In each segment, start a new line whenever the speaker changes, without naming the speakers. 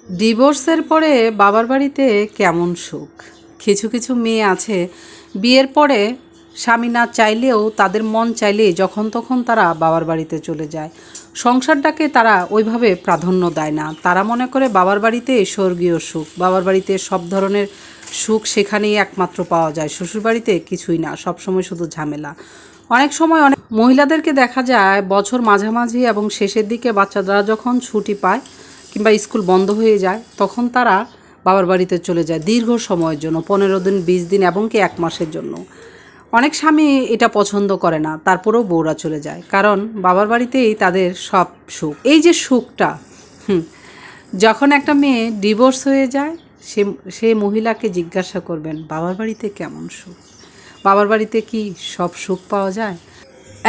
ডিভোর্সের পরে বাবার বাড়িতে কেমন সুখ। কিছু কিছু মেয়ে আছে বিয়ের পরে স্বামী না চাইলেও তাদের মন চাইলেই যখন তখন তারা বাবার বাড়িতে চলে যায়। সংসারটাকে তারা ওইভাবে প্রাধান্য দেয় না। তারা মনে করে বাবার বাড়িতে স্বর্গীয় সুখ, বাবার বাড়িতে সব ধরনের সুখ সেখানেই একমাত্র পাওয়া যায়, শ্বশুরবাড়িতে কিছুই না, সবসময় শুধু ঝামেলা। অনেক সময় অনেক মহিলাদেরকে দেখা যায় বছর মাঝামাঝি এবং শেষের দিকে বাচ্চারা যখন ছুটি পায় কিংবা স্কুল বন্ধ হয়ে যায় তখন তারা বাবার বাড়িতে চলে যায় দীর্ঘ সময়ের জন্য, 15 দিন, 20 দিন এবং কি 1 মাসের জন্য। অনেক স্বামী এটা পছন্দ করে না, তারপরেও বউরা চলে যায়, কারণ বাবার বাড়িতেই তাদের সব সুখ। এই যে সুখটা, যখন একটা মেয়ে ডিভোর্স হয়ে যায় সে মহিলাকে জিজ্ঞাসা করবেন বাবার বাড়িতে কেমন সুখ, বাবার বাড়িতে কি সব সুখ পাওয়া যায়?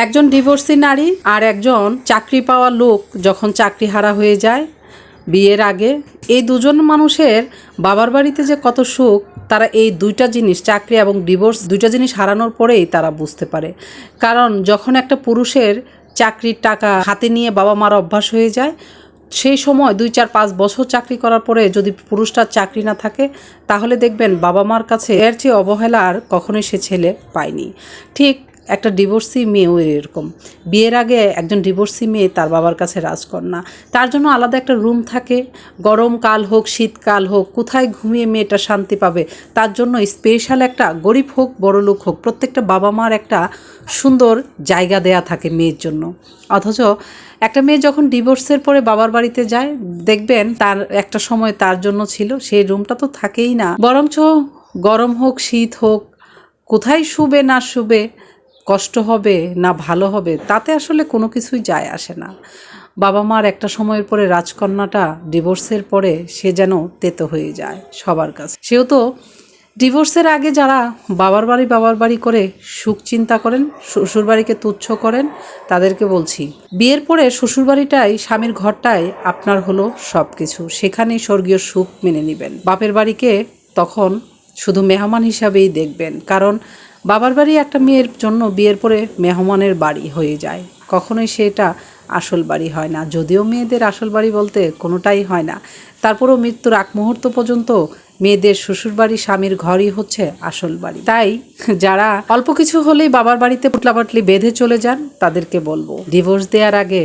একজন ডিভোর্সি নারী আর একজন চাকরি পাওয়া লোক যখন চাকরিহারা হয়ে যায় বিয়ের আগে, এই দুজন মানুষের বাবার বাড়িতে যে কত সুখ তারা এই দুইটা জিনিস, চাকরি এবং ডিভোর্স, দুইটা জিনিস হারানোর পরেই তারা বুঝতে পারে। কারণ যখন একটা পুরুষের চাকরির টাকা হাতে নিয়ে বাবা মার অভ্যাস হয়ে যায়, সেই সময় 2, 4, 5 বছর চাকরি করার পরে যদি পুরুষটার চাকরি না থাকে তাহলে দেখবেন বাবা মার কাছে এর চেয়ে অবহেলা আর কখনোই সে ছেলে পায়নি। ঠিক একটা ডিভোর্সি মেয়েও এরকম। বিয়ের আগে একজন ডিভোর্সি মেয়ে তার বাবার কাছে রাজকন্যা, তার জন্য আলাদা একটা রুম থাকে। গরমকাল হোক শীতকাল হোক, কোথায় ঘুমিয়ে মেয়েটা শান্তি পাবে তার জন্য স্পেশাল একটা, গরিব হোক বড়লোক হোক, প্রত্যেকটা বাবা মার একটা সুন্দর জায়গা দেয়া থাকে মেয়ের জন্য। অথচ একটা মেয়ে যখন ডিভোর্সের পরে বাবার বাড়িতে যায় দেখবেন তার একটা সময় তার জন্য ছিল সেই রুমটা তো থাকেই না, বরঞ্চ গরম হোক শীত হোক, কোথায় শুবে না শুবে, কষ্ট হবে না ভালো হবে, তাতে আসলে কোনো কিছুই যায় আসে না। বাবা মার একটা সময়ের পরে রাজকন্যাটা ডিভোর্সের পরে সে যেন তেতো হয়ে যায় সবার কাছে। সেও তো ডিভোর্সের আগে যারা বাবার বাড়ি করে সুখ চিন্তা করেন, শ্বশুরবাড়িকে তুচ্ছ করেন, তাদেরকে বলছি বিয়ের পরে শ্বশুরবাড়িটাই, স্বামীর ঘরটাই আপনার হলো সব কিছু, সেখানেই স্বর্গীয় সুখ মেনে নেবেন। বাপের বাড়িকে তখন শুধু মেহমান হিসাবেই দেখবেন, কারণ বাবার বাড়ি একটা মেয়ের জন্য বিয়ের পরে মেহমানের বাড়ি হয়ে যায়, কখনোই সেটা আসল বাড়ি হয় না। যদিও মেয়েদের আসল বাড়ি বলতে কোনোটাই হয় না, তারপরেও মৃত্যুর আগ মুহূর্ত পর্যন্ত মেয়েদের শ্বশুরবাড়ি স্বামীর ঘরই হচ্ছে আসল বাড়ি। তাই যারা অল্প কিছু হলেই বাবার বাড়িতে পুটলাপাটলি বেঁধে চলে যান তাদেরকে বলবো ডিভোর্স দেওয়ার আগে,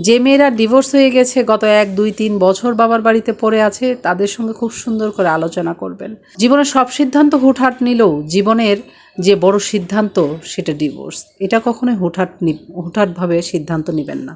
যে মেয়েরা ডিভোর্স হয়ে গেছে গত 1, 2, 3 বছর বাবার বাড়িতে পড়ে আছে, তাদের সঙ্গে খুব সুন্দর করে আলোচনা করবেন। জীবনের সব সিদ্ধান্ত হুটহাট নিলেও জীবনের যে বড় সিদ্ধান্ত সেটা ডিভোর্স, এটা কখনোই হুটহাটভাবে সিদ্ধান্ত নেবেন না।